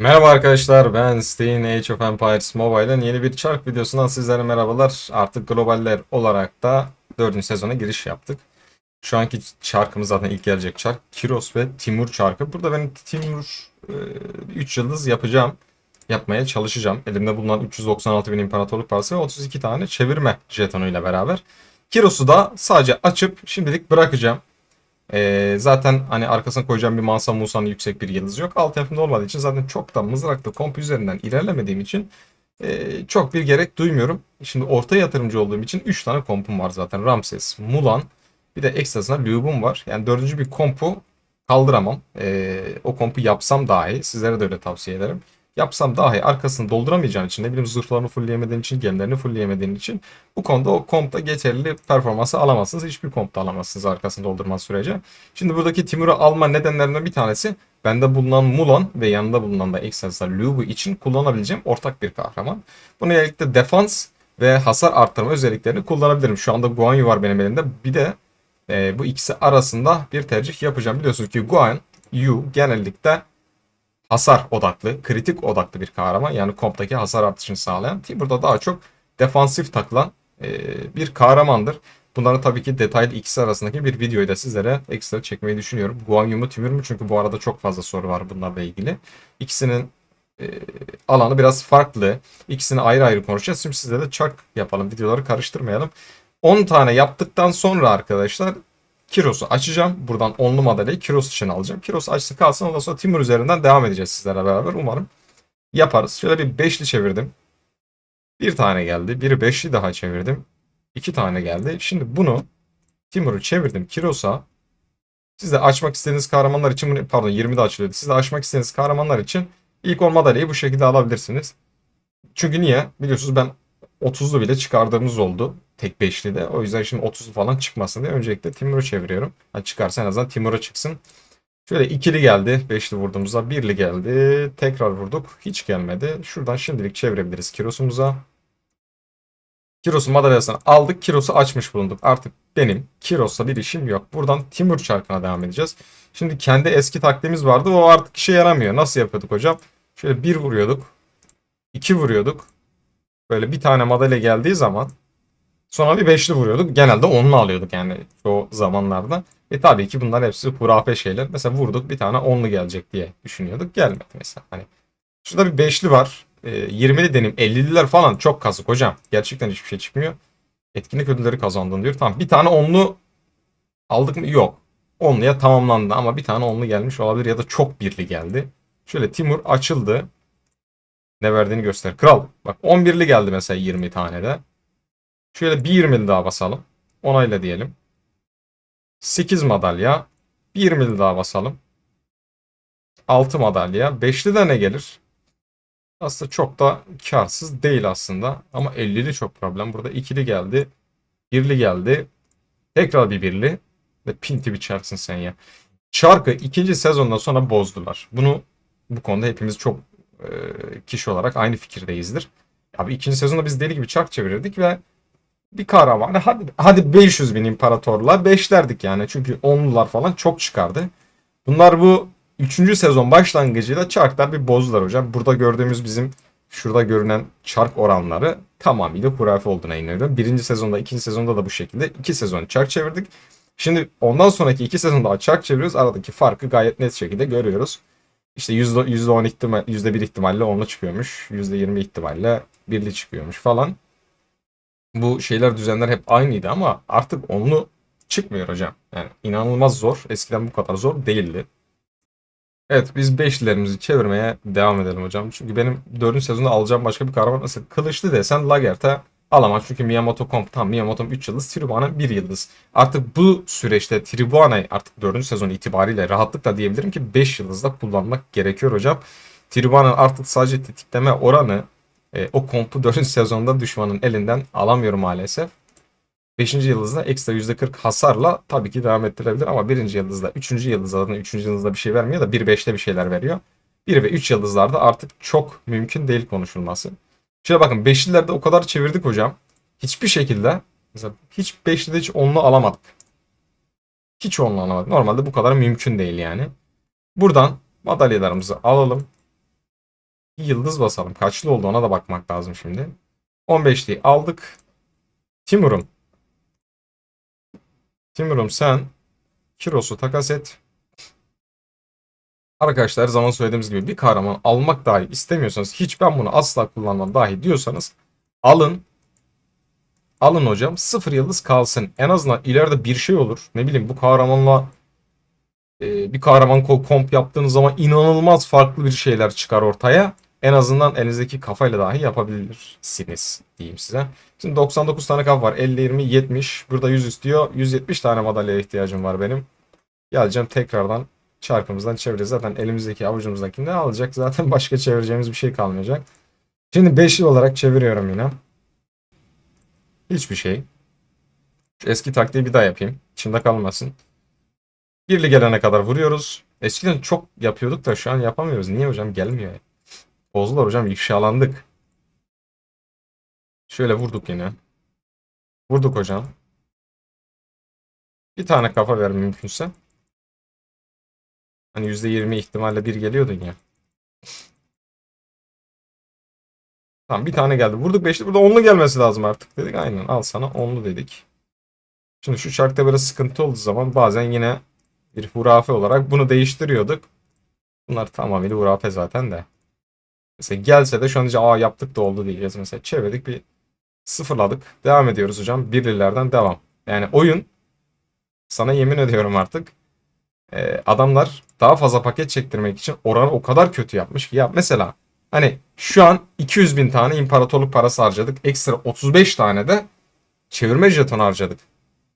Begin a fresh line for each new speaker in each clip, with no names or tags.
Merhaba arkadaşlar, ben Stein Age of Empires Mobile'ın yeni bir çark videosundan sizlere merhabalar. Artık globaller olarak da 4. sezona giriş yaptık. Şu anki çarkımız zaten ilk gelecek çark. Kiros ve Timur çarkı. Burada ben Timur 3 yıldız yapacağım. Yapmaya çalışacağım. Elimde bulunan 396 bin imparatorluk parası ve 32 tane çevirme jetonuyla beraber. Kiros'u da sadece açıp şimdilik bırakacağım. Zaten hani arkasına koyacağım bir Mansa Musa'nın yüksek bir yıldızı yok. Alt yapımda olmadığı için zaten çok da mızraklı komp üzerinden ilerlemediğim için çok bir gerek duymuyorum. Şimdi orta yatırımcı olduğum için 3 tane kompum var zaten. Ramses, Mulan bir de ekstrasına Lubum var. Yani dördüncü bir kompu kaldıramam. O kompu yapsam dahi sizlere de öyle tavsiye ederim. Yapsam dahi arkasını dolduramayacağın için ne bileyim zırhlarını fullleyemediğin için, gemilerini fullleyemediğin için bu konuda o kompta geçerli performansı alamazsınız. Hiçbir kompta alamazsınız arkasını doldurmaz sürece. Şimdi buradaki Timur'u alma nedenlerinden bir tanesi bende bulunan Mulan ve yanında bulunan da ekstrasında Lubu için kullanabileceğim ortak bir kahraman. Bunu özellikle defans ve hasar arttırma özelliklerini kullanabilirim. Şu anda Guan Yu var benim elimde. Bir de bu ikisi arasında bir tercih yapacağım. Biliyorsunuz ki Guan Yu genellikle hasar odaklı, kritik odaklı bir kahraman. Yani komptaki hasar artışını sağlayan. Burada daha çok defansif takılan bir kahramandır. Bunların tabii ki detaylı ikisi arasındaki bir videoyu da sizlere ekstra çekmeyi düşünüyorum. Guan Yu mu Timur mu? Çünkü bu arada çok fazla soru var bunlarla ilgili. İkisinin e, alanı biraz farklı. İkisini ayrı ayrı konuşacağız. Şimdi sizle de çark yapalım. Videoları karıştırmayalım. 10 tane yaptıktan sonra arkadaşlar Kiros'u açacağım. Buradan onlu madalyayı Kiros için alacağım. Kiros açtı kalsın. Ondan sonra Timur üzerinden devam edeceğiz sizlerle beraber. Umarım yaparız. Şöyle bir beşli çevirdim. Bir tane geldi. Bir beşli daha çevirdim. İki tane geldi. Şimdi bunu Timur'u çevirdim Kiros'a. Siz de açmak istediğiniz kahramanlar için pardon 20 de açılıyordu. Siz de açmak istediğiniz kahramanlar için ilk 10 madalyayı bu şekilde alabilirsiniz. Çünkü niye? Biliyorsunuz ben 30'lu bile çıkardığımız oldu. Tek beşli de. O yüzden şimdi 30'lu falan çıkmasın diye öncelikle Timur'u çeviriyorum. Ha, çıkarsa en azından Timur'a çıksın. Şöyle ikili geldi. Beşli vurduğumuzda birli geldi. Tekrar vurduk. Hiç gelmedi. Şuradan şimdilik çevirebiliriz Kiros'umuza. Kiros'un madalyasını aldık. Kiros'u açmış bulunduk. Artık benim Kiros'la bir işim yok. Buradan Timur çarkına devam edeceğiz. Şimdi kendi eski taktiğimiz vardı. O artık işe yaramıyor. Nasıl yapıyorduk hocam? Şöyle bir vuruyorduk. İki vuruyorduk. Böyle bir tane madalya geldiği zaman sonra bir beşli vuruyorduk. Genelde onlu alıyorduk yani o zamanlarda. Tabii ki bunlar hepsi hurafe şeyler. Mesela vurduk bir tane onlu gelecek diye düşünüyorduk. Gelmedi mesela. Hani şurada bir beşli var. 20'li deneyim 50'liler falan çok kazık hocam. Gerçekten hiçbir şey çıkmıyor. Etkinlik ödülleri kazandın diyor. Tamam bir tane onlu aldık mı? Yok. Onluya tamamlandı ama bir tane onlu gelmiş olabilir ya da çok birli geldi. Şöyle Timur açıldı. Ne verdiğini göster. Kral. Bak 11'li geldi mesela 20 tane de. Şöyle bir 20'li daha basalım. Onayla diyelim. 8 madalya. Bir 20'li daha basalım. 6 madalya. Beşli de ne gelir? Aslında çok da karsız değil aslında. Ama 50'li çok problem. Burada ikili geldi. Birli geldi. Tekrar bir birli. Ve pinti bir çarksın sen ya. Çarkı ikinci sezondan sonra bozdular. Bu konuda hepimiz çok kişi olarak aynı fikirdeyizdir. Abi ikinci sezonda biz deli gibi çark çevirirdik ve bir kahramanı hadi 500 bin imparatorla 5 derdik yani. Çünkü onlular falan çok çıkardı. Bunlar bu üçüncü sezon başlangıcıyla çarklar bir bozdular hocam. Burada gördüğümüz bizim şurada görünen çark oranları tamamıyla hurafe olduğuna inanıyorum. Birinci sezonda, ikinci sezonda da bu şekilde 2 sezon çark çevirdik. Şimdi ondan sonraki 2 sezonda çark çeviriyoruz. Aradaki farkı gayet net şekilde görüyoruz. İşte %10 ihtimal, %1 ihtimalle onlu çıkıyormuş. %20 ihtimalle birli çıkıyormuş falan. Bu şeyler düzenler hep aynıydı ama artık onlu çıkmıyor hocam. Yani inanılmaz zor. Eskiden bu kadar zor değildi. Evet biz beşlilerimizi çevirmeye devam edelim hocam. Çünkü benim 4. sezonda alacağım başka bir kahraman mesela kılıçlı desen Lagert'a alamam. Çünkü Miyamoto Comp tam Miyamoto'm 3 yıldız, Tribhuan'a 1 yıldız. Artık bu süreçte Tribhuan'ı artık 4. sezon itibariyle rahatlıkla diyebilirim ki 5 yıldızda kullanmak gerekiyor hocam. Tribhuan'ın artık sadece tetikleme oranı o kompu 4. sezonda düşmanın elinden alamıyorum maalesef. 5. yıldızda ekstra %40 hasarla tabii ki devam ettirebilir ama birinci yıldızda, üçüncü yıldızda zaten 3. yıldızda bir şey vermiyor da 1-5'te bir şeyler veriyor. 1 ve 3 yıldızlarda artık çok mümkün değil konuşulması. Şöyle bakın 5'lilerde o kadar çevirdik hocam. Hiçbir şekilde mesela hiç 5'lide hiç onlu alamadık. Hiç onlu alamadık. Normalde bu kadar mümkün değil yani. Buradan madalyalarımızı alalım. Bir yıldız basalım. Kaçlı oldu ona da bakmak lazım şimdi. 15'liği aldık. Timur'um. Timur'um sen Kiros'u takas et. Arkadaşlar her zaman söylediğimiz gibi bir kahraman almak dahi istemiyorsanız, hiç ben bunu asla kullanmam dahi diyorsanız alın. Alın hocam. 0 yıldız kalsın. En azından ileride bir şey olur. Ne bileyim, bu kahramanla bir kahraman komp yaptığınız zaman inanılmaz farklı bir şeyler çıkar ortaya. En azından elinizdeki kafayla dahi yapabilirsiniz diyeyim size. Şimdi 99 tane kafa var. 50, 20, 70. Burada 100 istiyor. 170 tane madalyaya ihtiyacım var benim. Geleceğim tekrardan çarkımızdan çevireceğiz. Zaten elimizdeki avucumuzdakini de alacak. Zaten başka çevireceğimiz bir şey kalmayacak. Şimdi 5'li olarak çeviriyorum yine. Hiçbir şey. Şu eski taktiği bir daha yapayım. İçimde kalmasın. Birli gelene kadar vuruyoruz. Eskiden çok yapıyorduk da şu an yapamıyoruz. Niye hocam, gelmiyor ya. Bozdular hocam, ifşalandık. Şöyle vurduk yine. Vurduk hocam. Bir tane kafa ver mümkünse. Hani %20 ihtimalle bir geliyordun ya. Tamam, bir tane geldi. Vurduk 5'li. Burada 10'lu gelmesi lazım artık dedik. Aynen, al sana 10'lu dedik. Şimdi şu çarkta böyle sıkıntı olduğu zaman bazen yine bir hurafe olarak bunu değiştiriyorduk. Bunlar tamamıyla hurafe zaten de. Mesela gelse de şu an diyeceğim, aa yaptık da oldu diyeceğiz. Mesela çevirdik, bir sıfırladık. Devam ediyoruz hocam. Birlilerden devam. Yani oyun, sana yemin ediyorum artık, adamlar daha fazla paket çektirmek için oranı o kadar kötü yapmış ki. Ya mesela hani şu an 200 bin tane imparatorluk parası harcadık. Ekstra 35 tane de çevirme jeton harcadık.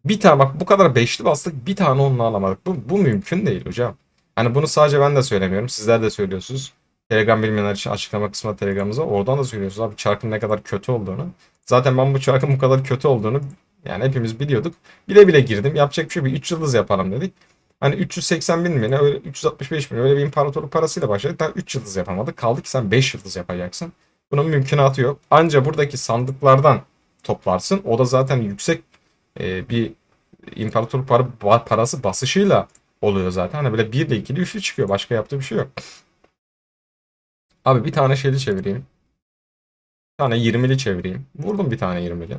Bir tane bak, bu kadar beşli bastık, bir tane onunla alamadık. Bu mümkün değil hocam. Hani bunu sadece ben de söylemiyorum. Sizler de söylüyorsunuz. Telegram bilmeyenler için açıklama kısmında Telegram'ımıza. Oradan da söylüyorsunuz abi çarkın ne kadar kötü olduğunu. Zaten ben bu çarkın bu kadar kötü olduğunu yani hepimiz biliyorduk. Bile bile girdim. Yapacak bir şey, bir 3 yıldız yapalım dedik. Hani 380 bin mi ne, öyle 365 bin öyle bir imparatorluk parasıyla başladık. Daha 3 yıldız yapamadık. Kaldı ki sen 5 yıldız yapacaksın. Bunun mümkünatı yok. Anca buradaki sandıklardan toplarsın. O da zaten yüksek bir imparator parası basışıyla oluyor zaten. Hani böyle 1 ile 2'li 3'lü çıkıyor. Başka yaptığı bir şey yok. Abi bir tane şeyli çevireyim. Bir tane 20'li çevireyim. Vurdum bir tane 20'li.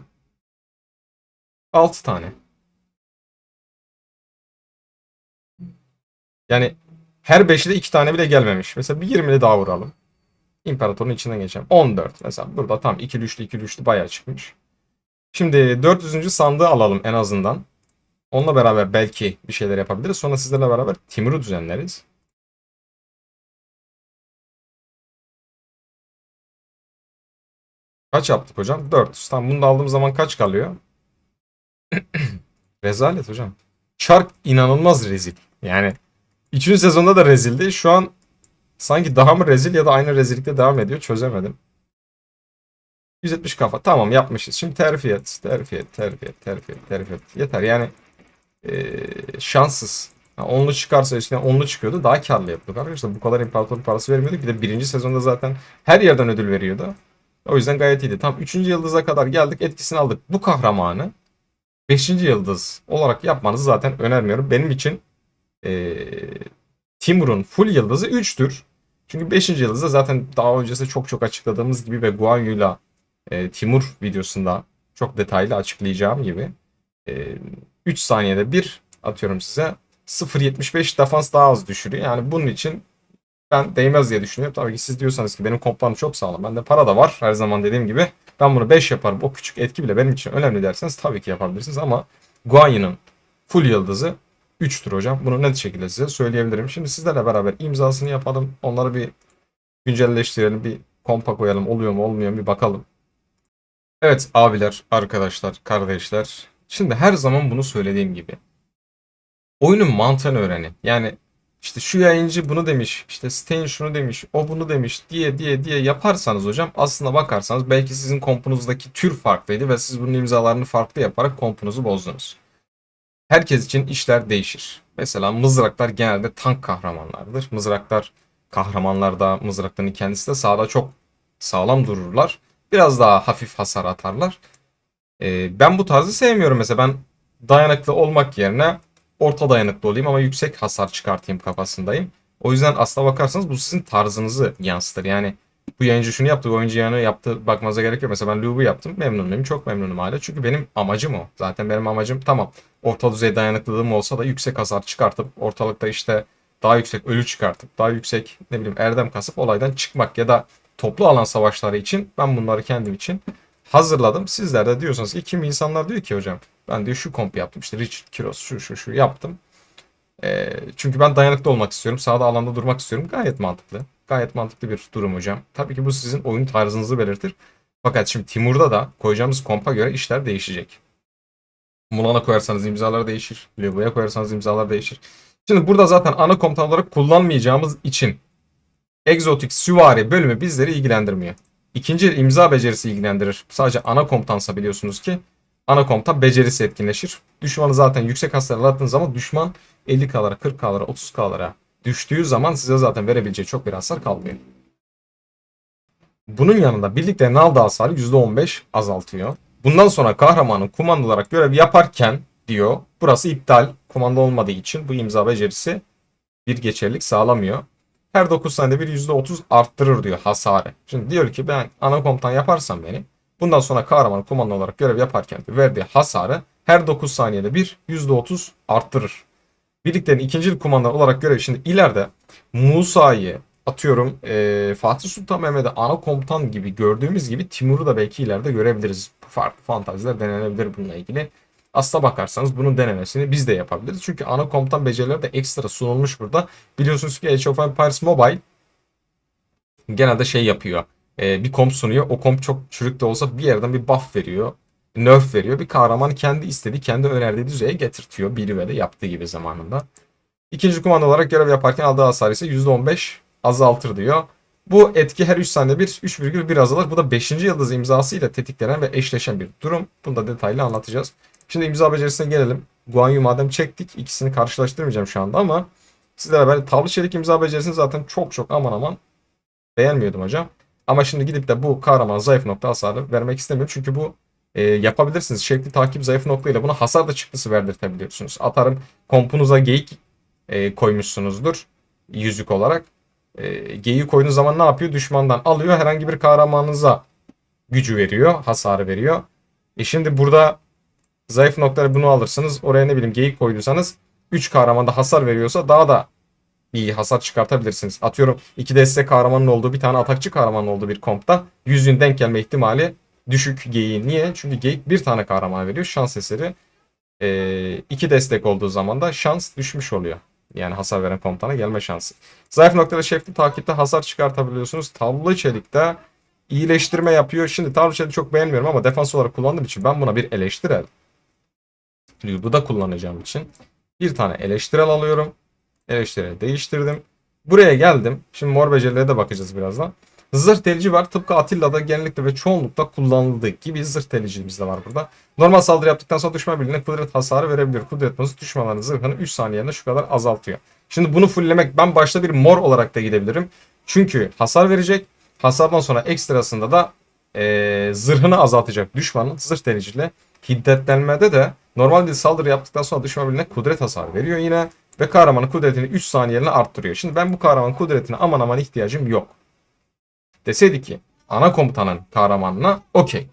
6 tane. Yani her 5'i de 2 tane bile gelmemiş. Mesela bir 20'li daha vuralım. İmparatorun içinden geçelim. 14. Mesela burada tam 2'li 3'lü 2'li 3'lü bayağı çıkmış. Şimdi 400. sandığı alalım en azından. Onunla beraber belki bir şeyler yapabiliriz. Sonra sizlerle beraber Timur'u düzenleriz. Kaç yaptık hocam? 400. Tamam, bunu da aldığım zaman kaç kalıyor? Rezalet hocam. Çark inanılmaz rezil. Yani 3. sezonda da rezildi. Şu an sanki daha mı rezil ya da aynı rezillikte devam ediyor. Çözemedim. 170 kafa. Tamam, yapmışız. Şimdi terfi et. Terfi et. Terfi et. Terfi et. Terfi et. Yeter yani, şanssız. Ha, onlu çıkarsa, eskiden onlu çıkıyordu. Daha karlı yapıyorduk arkadaşlar. Bu kadar imparatorluk parası vermiyorduk. Bir de birinci sezonda zaten her yerden ödül veriyordu. O yüzden gayet iyiydi. Tam 3. yıldıza kadar geldik. Etkisini aldık. Bu kahramanı 5. yıldız olarak yapmanızı zaten önermiyorum. Benim için Timur'un full yıldızı 3'tür. Çünkü 5. yıldızda zaten daha öncesinde çok çok açıkladığımız gibi ve Guan Yu'yla Timur videosunda çok detaylı açıklayacağım gibi, 3 saniyede bir atıyorum size 0.75 defans daha az düşürüyor. Yani bunun için ben değmez diye düşünüyorum. Tabii ki siz diyorsanız ki benim komplarım çok sağlam, bende para da var, her zaman dediğim gibi ben bunu 5 yaparım, o küçük etki bile benim için önemli derseniz tabii ki yapabilirsiniz, ama Guan Yu'nun full yıldızı 3'tür hocam. Bunu net şekilde size söyleyebilirim. Şimdi sizlerle beraber imzasını yapalım. Onları bir güncelleştirelim. Bir kompa koyalım. Oluyor mu olmuyor mu bir bakalım. Evet abiler, arkadaşlar, kardeşler. Şimdi her zaman bunu söylediğim gibi. Oyunun mantığını öğrenin. Yani işte şu yayıncı bunu demiş, işte Stein şunu demiş, o bunu demiş diye yaparsanız hocam, aslına bakarsanız belki sizin kompunuzdaki tür farklıydı ve siz bunun imzalarını farklı yaparak kompunuzu bozdunuz. Herkes için işler değişir. Mesela mızraklar genelde tank kahramanlardır. Mızraklar kahramanlarda, mızrakların kendisi de sahada çok sağlam dururlar. Biraz daha hafif hasar atarlar. Ben bu tarzı sevmiyorum. Mesela ben dayanıklı olmak yerine orta dayanıklı olayım ama yüksek hasar çıkartayım kafasındayım. O yüzden aslına bakarsanız bu sizin tarzınızı yansıtır. Yani bu Bu yayıncı şunu yaptı, bu oyuncu yani yaptı, bakmanıza gerek yok. Mesela ben Louv'u yaptım. Memnun muyum? Çok memnunum hala. Çünkü benim amacım o. Zaten benim amacım tamam. Orta düzey dayanıklılığım olsa da yüksek hasar çıkartıp ortalıkta işte daha yüksek ölü çıkartıp daha yüksek ne bileyim erdem kasıp olaydan çıkmak ya da toplu alan savaşları için ben bunları kendim için hazırladım. Sizler de diyorsanız ki kimi insanlar diyor ki hocam ben diyor şu komp yaptım işte Richard Kiros şu yaptım. Çünkü ben dayanıklı olmak istiyorum. Sağda alanda durmak istiyorum. Gayet mantıklı. Gayet mantıklı bir durum hocam. Tabii ki bu sizin oyun tarzınızı belirtir. Fakat şimdi Timur'da da koyacağımız kompa göre işler değişecek. Mulan'a koyarsanız imzalar değişir. Lego'ya koyarsanız imzalar değişir. Şimdi burada zaten ana komutan olarak kullanmayacağımız için egzotik süvari bölümü bizleri ilgilendirmiyor. İkinci imza becerisi ilgilendirir. Sadece ana komutansa biliyorsunuz ki ana komutan becerisi etkinleşir. Düşmanı zaten yüksek hasarla attığınız zaman düşman 50K'lara, 40K'lara, 30K'lara düştüğü zaman size zaten verebileceği çok bir hasar kalmıyor. Bunun yanında birlikte nalda hasarı %15 azaltıyor. Bundan sonra kahramanın kumanda olarak görev yaparken diyor burası iptal. Kumanda olmadığı için bu imza becerisi bir geçerlilik sağlamıyor. Her 9 saniyede bir %30 arttırır diyor hasarı. Şimdi diyor ki ben ana komutan yaparsam beni bundan sonra kahraman kumanda olarak görev yaparken verdiği hasarı her 9 saniyede bir %30 arttırır. Birliklerin ikincil kumandan olarak görev şimdi ileride Musa'yı atıyorum Fatih Sultan Mehmet'e ana komutan gibi gördüğümüz gibi Timur'u da belki ileride görebiliriz. Farklı fantaziler denenebilir bununla ilgili. Aslına bakarsanız bunun denemesini biz de yapabiliriz. Çünkü ana komutan becerileri de ekstra sunulmuş burada. Biliyorsunuz ki Age of Empires Mobile genelde şey yapıyor. Bir komp sunuyor. O komp çok çürük de olsa bir yerden bir buff veriyor. Nerf veriyor. Bir kahraman kendi istediği, kendi önerdiği düzeye getirtiyor. Biri ve de yaptığı gibi zamanında. İkinci kumanda olarak görev yaparken aldığı hasar ise %15 azaltır diyor. Bu etki her 3 saniyede bir 3,1 azalır. Bu da 5. yıldız imzası ile tetiklenen ve eşleşen bir durum. Bunu da detaylı anlatacağız. Şimdi imza becerisine gelelim. Guan Yu madem çektik ikisini karşılaştırmayacağım şu anda ama sizlere ben tavlı çelik imza becerisini zaten çok aman aman beğenmiyordum hocam. Ama şimdi gidip de bu kahraman zayıf nokta hasarı vermek istemiyorum. Çünkü bu yapabilirsiniz. Şekli takip zayıf nokta ile buna hasar da çıktısı verdirtebiliyorsunuz. Atarım kompunuza geyik koymuşsunuzdur yüzük olarak. Geyiği koyduğunuz zaman ne yapıyor? Düşmandan alıyor. Herhangi bir kahramanınıza gücü veriyor. Hasarı veriyor. Şimdi burada zayıf noktaları bunu alırsınız. Oraya ne bileyim geyik koyduysanız 3 kahramanda hasar veriyorsa daha da iyi hasar çıkartabilirsiniz. Atıyorum 2 destek kahramanın olduğu bir tane atakçı kahramanın olduğu bir kompta 100'ün denk gelme ihtimali düşük geyiğin. Niye? Çünkü geyik bir tane kahraman veriyor. Şans eseri 2 destek olduğu zaman da şans düşmüş oluyor. Yani hasar veren komutana gelme şansı. Zayıf noktada şefli takipte hasar çıkartabiliyorsunuz. Tavlı çelikte iyileştirme yapıyor. Şimdi tavlı çeliği çok beğenmiyorum ama defans olarak kullandığım için ben buna bir eleştirel. Bu da kullanacağım için bir tane eleştirel alıyorum. Eleştireli değiştirdim. Buraya geldim. Şimdi mor becerilere de bakacağız birazdan. Zırh delici var. Tıpkı Atilla'da genellikle ve çoğunlukla kullanıldığı gibi zırh delicimiz de var burada. Normal saldırı yaptıktan sonra düşman birliğine kudret hasarı verebiliyor. Kudret bonusu düşmanların zırhını 3 saniyede şu kadar azaltıyor. Şimdi bunu fulllemek ben başta bir mor olarak da gidebilirim. Çünkü hasar verecek. Hasardan sonra ekstrasında da zırhını azaltacak düşmanın zırh deliciyle. Hiddetlenmede de normal bir saldırı yaptıktan sonra düşman birliğine kudret hasarı veriyor yine. Ve kahramanın kudretini 3 saniyeliğine arttırıyor. Şimdi ben bu kahramanın kudretine aman aman ihtiyacım yok. Deseydi ki ana komutanın kahramanına okey.